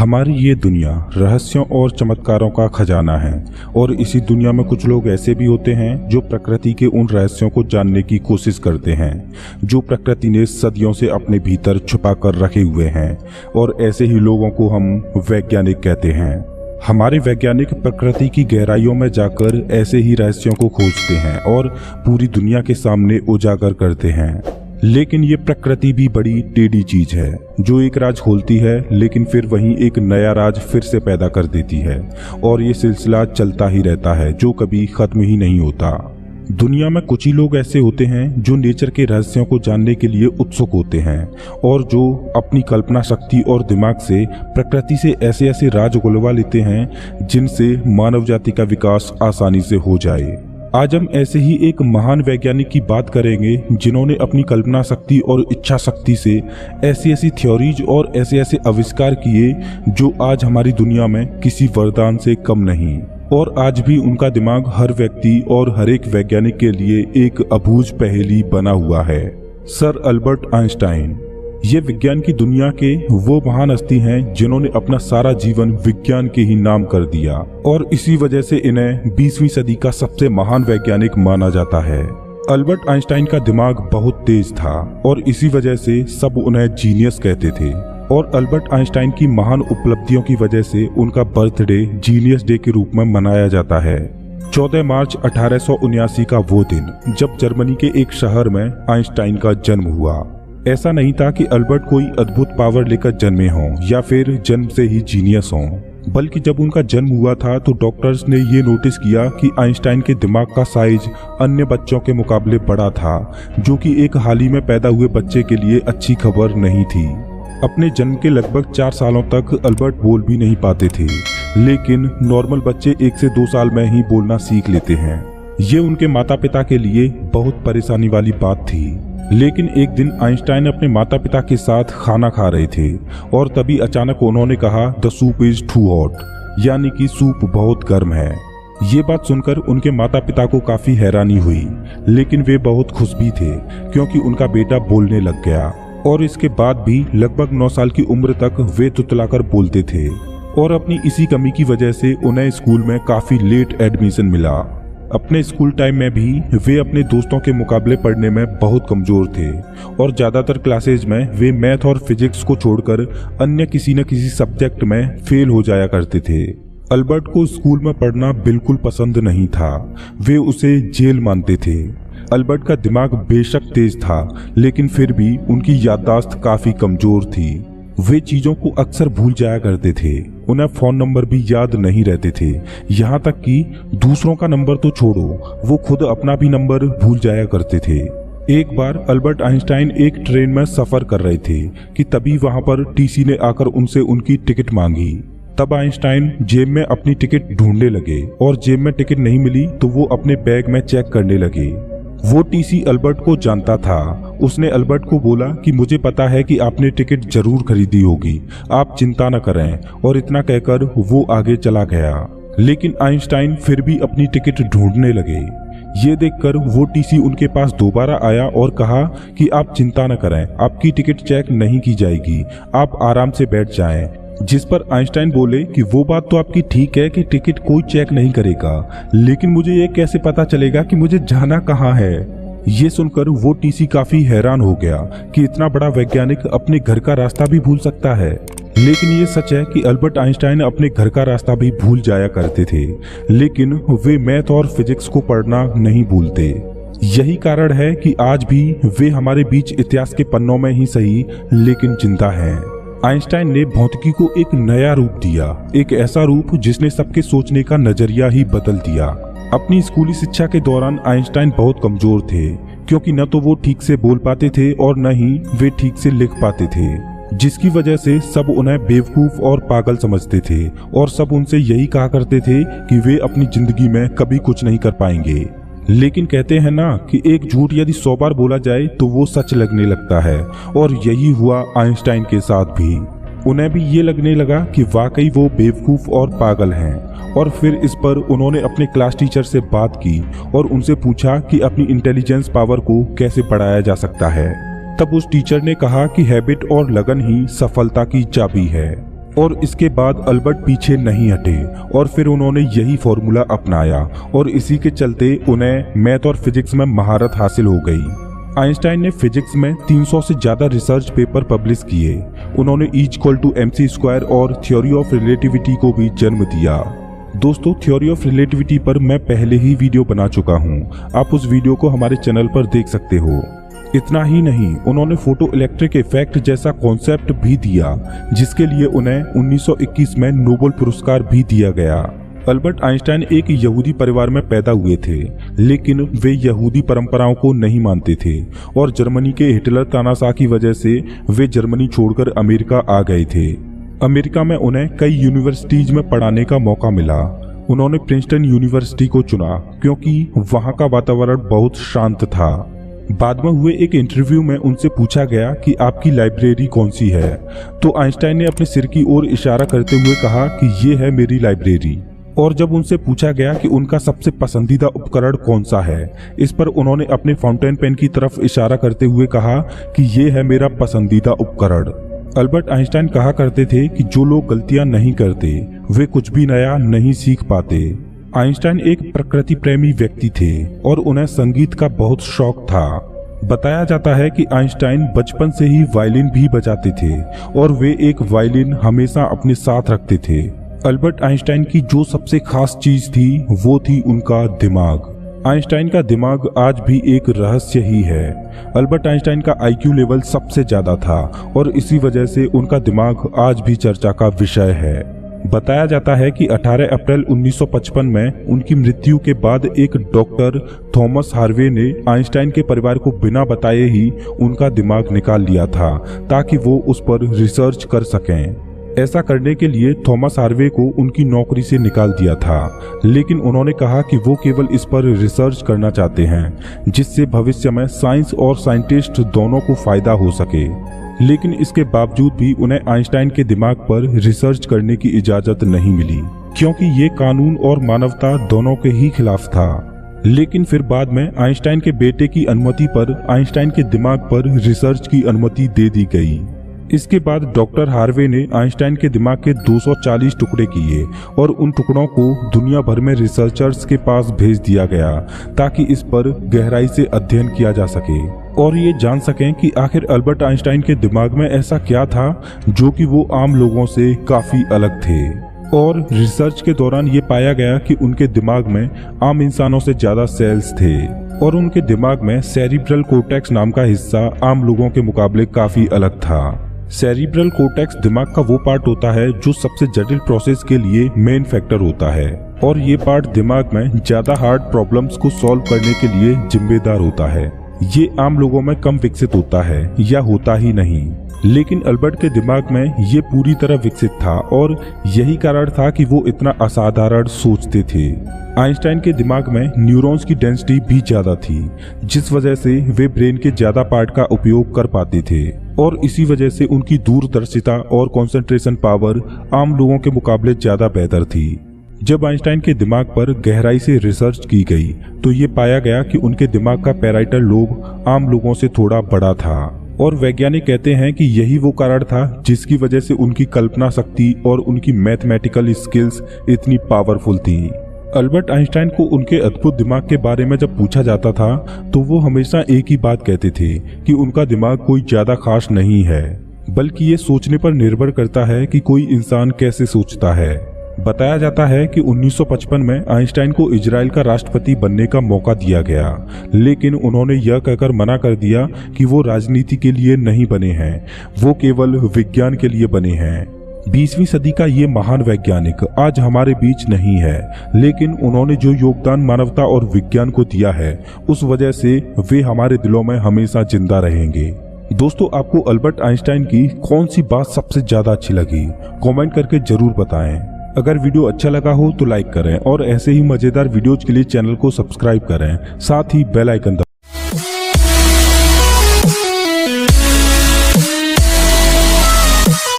हमारी ये दुनिया रहस्यों और चमत्कारों का खजाना है और इसी दुनिया में कुछ लोग ऐसे भी होते हैं जो प्रकृति के उन रहस्यों को जानने की कोशिश करते हैं जो प्रकृति ने सदियों से अपने भीतर छुपा कर रखे हुए हैं, और ऐसे ही लोगों को हम वैज्ञानिक कहते हैं। हमारे वैज्ञानिक प्रकृति की गहराइयों में जाकर ऐसे ही रहस्यों को खोजते हैं और पूरी दुनिया के सामने उजागर करते हैं। लेकिन ये प्रकृति भी बड़ी टेढ़ी चीज है जो एक राज खोलती है लेकिन फिर वहीं एक नया राज फिर से पैदा कर देती है, और ये सिलसिला चलता ही रहता है जो कभी खत्म ही नहीं होता। दुनिया में कुछ ही लोग ऐसे होते हैं जो नेचर के रहस्यों को जानने के लिए उत्सुक होते हैं और जो अपनी कल्पना शक्ति और दिमाग से प्रकृति से ऐसे ऐसे राज उगलवा लेते हैं जिनसे मानव जाति का विकास आसानी से हो जाए। आज हम ऐसे ही एक महान वैज्ञानिक की बात करेंगे जिन्होंने अपनी कल्पना शक्ति और इच्छा शक्ति से ऐसी ऐसी थ्योरीज और ऐसे ऐसे आविष्कार किए जो आज हमारी दुनिया में किसी वरदान से कम नहीं, और आज भी उनका दिमाग हर व्यक्ति और हर एक वैज्ञानिक के लिए एक अबूझ पहेली बना हुआ है। सर अल्बर्ट आइंस्टाइन ये विज्ञान की दुनिया के वो महान हस्ती हैं जिन्होंने अपना सारा जीवन विज्ञान के ही नाम कर दिया, और इसी वजह से इन्हें 20वीं सदी का सबसे महान वैज्ञानिक माना जाता है। अल्बर्ट आइंस्टाइन का दिमाग बहुत तेज था और इसी वजह से सब उन्हें जीनियस कहते थे, और अल्बर्ट आइंस्टाइन की महान उपलब्धियों की वजह से उनका बर्थडे जीनियस डे के रूप में मनाया जाता है। 14 मार्च 1879 का वो दिन जब जर्मनी के एक शहर में आइंस्टाइन का जन्म हुआ। ऐसा नहीं था कि अल्बर्ट कोई अद्भुत पावर लेकर जन्मे हों या फिर जन्म से ही जीनियस हों, बल्कि जब उनका जन्म हुआ था तो डॉक्टर्स ने ये नोटिस किया कि आइंस्टाइन के दिमाग का साइज अन्य बच्चों के मुकाबले बड़ा था, जो कि एक हाल ही में पैदा हुए बच्चे के लिए अच्छी खबर नहीं थी। अपने जन्म के लगभग 4 सालों तक अल्बर्ट बोल भी नहीं पाते थे, लेकिन नॉर्मल बच्चे 1 से 2 साल में ही बोलना सीख लेते हैं। ये उनके माता पिता के लिए बहुत परेशानी वाली बात थी। लेकिन एक दिन आइंस्टाइन अपने माता पिता के साथ खाना खा रहे थे और तभी अचानक उन्होंने कहा the soup is too hot, यानी कि सूप बहुत गर्म है। ये बात सुनकर उनके माता पिता को काफी हैरानी हुई, लेकिन वे बहुत खुश भी थे क्योंकि उनका बेटा बोलने लग गया, और इसके बाद भी लगभग 9 साल की उम्र तक वे तुतलाकर बोलते थे, और अपनी इसी कमी की वजह से उन्हें स्कूल में काफी लेट एडमिशन मिला। अपने स्कूल टाइम में भी वे अपने दोस्तों के मुकाबले पढ़ने में बहुत कमजोर थे और ज़्यादातर क्लासेज में वे मैथ और फिजिक्स को छोड़कर अन्य किसी न किसी सब्जेक्ट में फेल हो जाया करते थे। अल्बर्ट को स्कूल में पढ़ना बिल्कुल पसंद नहीं था, वे उसे जेल मानते थे। अल्बर्ट का दिमाग बेशक तेज था, लेकिन फिर भी उनकी याददाश्त काफ़ी कमजोर थी। वे चीज़ों को अक्सर भूल जाया करते थे, उन्हें फ़ोन नंबर भी याद नहीं रहते थे, यहाँ तक कि दूसरों का नंबर तो छोड़ो, वो खुद अपना भी नंबर भूल जाया करते थे। एक बार अल्बर्ट आइंस्टाइन एक ट्रेन में सफ़र कर रहे थे कि तभी वहाँ पर टीसी ने आकर उनसे उनकी टिकट मांगी। तब आइंस्टाइन जेब में अपनी टिकट ढूंढने लगे और जेब में टिकट नहीं मिली तो वो अपने बैग में चेक करने लगे। वो टीसी अल्बर्ट को जानता था। उसने अल्बर्ट को बोला कि मुझे पता है कि आपने टिकट जरूर खरीदी होगी, आप चिंता न करें, और इतना कहकर वो आगे चला गया। लेकिन आइंस्टाइन फिर भी अपनी टिकट ढूंढने लगे। ये देखकर वो टीसी उनके पास दोबारा आया और कहा कि आप चिंता न करें, आपकी टिकट चेक नहीं की जाएगी, आप आराम से बैठ जाएं। जिस पर आइंस्टाइन बोले कि वो बात तो आपकी ठीक है कि टिकट कोई चेक नहीं करेगा, लेकिन मुझे ये कैसे पता चलेगा कि मुझे जाना कहाँ है। ये सुनकर वो टीसी काफी हैरान हो गया कि इतना बड़ा वैज्ञानिक अपने घर का रास्ता भी भूल सकता है। लेकिन ये सच है कि अल्बर्ट आइंस्टाइन अपने घर का रास्ता भी भूल जाया करते थे, लेकिन वे मैथ और फिजिक्स को पढ़ना नहीं भूलते। यही कारण है कि आज भी वे हमारे बीच इतिहास के पन्नों में ही सही लेकिन जिंदा हैं। आइंस्टाइन ने भौतिकी को एक नया रूप दिया, एक ऐसा रूप जिसने सबके सोचने का नजरिया ही बदल दिया। अपनी स्कूली शिक्षा के दौरान आइंस्टाइन बहुत कमजोर थे, क्योंकि न तो वो ठीक से बोल पाते थे और न ही वे ठीक से लिख पाते थे, जिसकी वजह से सब उन्हें बेवकूफ और पागल समझते थे, और सब उनसे यही कहा करते थे कि वे अपनी जिंदगी में कभी कुछ नहीं कर पाएंगे। लेकिन कहते हैं ना कि एक झूठ यदि 100 बार बोला जाए तो वो सच लगने लगता है, और यही हुआ आइंस्टाइन के साथ भी। उन्हें भी ये लगने लगा कि वाकई वो बेवकूफ और पागल हैं, और फिर इस पर उन्होंने अपने क्लास टीचर से बात की और उनसे पूछा कि अपनी इंटेलिजेंस पावर को कैसे बढ़ाया जा सकता है। तब उस टीचर ने कहा कि हैबिट और लगन ही सफलता की चाबी है। और इसके बाद अल्बर्ट पीछे नहीं हटे और फिर उन्होंने यही फॉर्मूला अपनाया और इसी के चलते उन्हें मैथ और फिजिक्स में महारत हासिल हो गई। आइंस्टाइन ने फिजिक्स में 300 से ज्यादा रिसर्च पेपर पब्लिश किए। उन्होंने E=mc² और थ्योरी ऑफ रिलेटिविटी को भी जन्म दिया। दोस्तों, थ्योरी ऑफ रिलेटिविटी पर मैं पहले ही वीडियो बना चुका हूं, आप उस वीडियो को हमारे चैनल पर देख सकते हो। इतना ही नहीं, उन्होंने फोटो इलेक्ट्रिक इफेक्ट जैसा कॉन्सेप्ट भी दिया, जिसके लिए उन्हें 1921 में नोबेल पुरस्कार भी दिया गया। अल्बर्ट आइंस्टाइन एक यहूदी परिवार में पैदा हुए थे, लेकिन वे यहूदी परंपराओं को नहीं मानते थे और जर्मनी के हिटलर तानाशाह की वजह से वे जर्मनी छोड़कर अमेरिका आ गए थे। अमेरिका में उन्हें कई यूनिवर्सिटीज में पढ़ाने का मौका मिला। उन्होंने प्रिंसटन यूनिवर्सिटी को चुना क्योंकि वहां का वातावरण बहुत शांत था। बाद में हुए एक इंटरव्यू में उनसे पूछा गया कि आपकी लाइब्रेरी कौन सी है, तो आइंस्टाइन ने अपने सिर की ओर इशारा करते हुए कहा कि ये है मेरी लाइब्रेरी। और जब उनसे पूछा गया कि उनका सबसे पसंदीदा उपकरण कौन सा है, इस पर उन्होंने अपने फाउंटेन पेन की तरफ इशारा करते हुए कहा कि ये है मेरा पसंदीदा उपकरण। अल्बर्ट आइंस्टाइन कहा करते थे कि जो लोग गलतियां नहीं करते वे कुछ भी नया नहीं सीख पाते। आइंस्टाइन एक प्रकृति प्रेमी व्यक्ति थे और उन्हें संगीत का बहुत शौक था। बताया जाता है कि आइंस्टाइन बचपन से ही वायलिन भी बजाते थे और वे एक वायलिन हमेशा अपने साथ रखते थे। अल्बर्ट आइंस्टाइन की जो सबसे खास चीज थी वो थी उनका दिमाग। आइंस्टाइन का दिमाग आज भी एक रहस्य ही है। अल्बर्ट आइंस्टाइन का IQ लेवल सबसे ज्यादा था और इसी वजह से उनका दिमाग आज भी चर्चा का विषय है। बताया जाता है कि 18 अप्रैल 1955 में उनकी मृत्यु के बाद एक डॉक्टर थॉमस हार्वे ने आइंस्टाइन के परिवार को बिना बताए ही उनका दिमाग निकाल लिया था ताकि वो उस पर रिसर्च कर सकें। ऐसा करने के लिए थॉमस हार्वे को उनकी नौकरी से निकाल दिया था, लेकिन उन्होंने कहा कि वो केवल इस पर रिसर्च करना चाहते हैं जिससे भविष्य में साइंस और साइंटिस्ट दोनों को फायदा हो सके। लेकिन इसके बावजूद भी उन्हें आइंस्टाइन के दिमाग पर रिसर्च करने की इजाजत नहीं मिली, क्योंकि ये कानून और मानवता दोनों के ही खिलाफ था। लेकिन फिर बाद में आइंस्टाइन के बेटे की अनुमति पर आइंस्टाइन के दिमाग पर रिसर्च की अनुमति दे दी गई। इसके बाद डॉक्टर हार्वे ने आइंस्टाइन के दिमाग के 240 टुकड़े किए और उन टुकड़ों को दुनिया भर में रिसर्चर्स के पास भेज दिया गया ताकि इस पर गहराई से अध्ययन किया जा सके और ये जान सकें कि आखिर अल्बर्ट आइंस्टाइन के दिमाग में ऐसा क्या था जो कि वो आम लोगों से काफी अलग थे। और रिसर्च के दौरान ये पाया गया कि उनके दिमाग में आम इंसानों से ज्यादा सेल्स थे और उनके दिमाग में सेरिब्रल कोर्टेक्स नाम का हिस्सा आम लोगों के मुकाबले काफी अलग था। सेरिब्रल कोर्टेक्स दिमाग का वो पार्ट होता है जो सबसे जटिल प्रोसेस के लिए मेन फैक्टर होता है और ये पार्ट दिमाग में ज्यादा हार्ड प्रॉब्लम्स को सॉल्व करने के लिए जिम्मेदार होता है। ये आम लोगों में कम विकसित होता है या होता ही नहीं, लेकिन अल्बर्ट के दिमाग में ये पूरी तरह विकसित था और यही कारण था कि वो इतना असाधारण सोचते थे। आइंस्टाइन के दिमाग में न्यूरॉन्स की डेंसिटी भी ज्यादा थी, जिस वजह से वे ब्रेन के ज्यादा पार्ट का उपयोग कर पाते थे और इसी वजह से उनकी दूरदर्शिता और कंसंट्रेशन पावर आम लोगों के मुकाबले ज्यादा बेहतर थी। जब आइंस्टाइन के दिमाग पर गहराई से रिसर्च की गई तो ये पाया गया कि उनके दिमाग का पैराइटल लोब आम लोगों से थोड़ा बड़ा था और वैज्ञानिक कहते हैं कि यही वो कारण था जिसकी वजह से उनकी कल्पना शक्ति और उनकी मैथमेटिकल स्किल्स इतनी पावरफुल थी। अल्बर्ट आइंस्टाइन को उनके अद्भुत दिमाग के बारे में जब पूछा जाता था तो वो हमेशा एक ही बात कहते थे कि उनका दिमाग कोई ज्यादा खास नहीं है, बल्कि ये सोचने पर निर्भर करता है कि कोई इंसान कैसे सोचता है। बताया जाता है कि 1955 में आइंस्टाइन को इजराइल का राष्ट्रपति बनने का मौका दिया गया, लेकिन उन्होंने यह कहकर मना कर दिया कि वो राजनीति के लिए नहीं बने हैं, वो केवल विज्ञान के लिए बने हैं। 20वीं सदी का ये महान वैज्ञानिक आज हमारे बीच नहीं है, लेकिन उन्होंने जो योगदान मानवता और विज्ञान को दिया है उस वजह से वे हमारे दिलों में हमेशा जिंदा रहेंगे। दोस्तों, आपको अल्बर्ट आइंस्टाइन की कौन सी बात सबसे ज्यादा अच्छी लगी, कमेंट करके जरूर बताएं। अगर वीडियो अच्छा लगा हो तो लाइक करें और ऐसे ही मजेदार वीडियोज के लिए चैनल को सब्सक्राइब करें, साथ ही बेल आइकन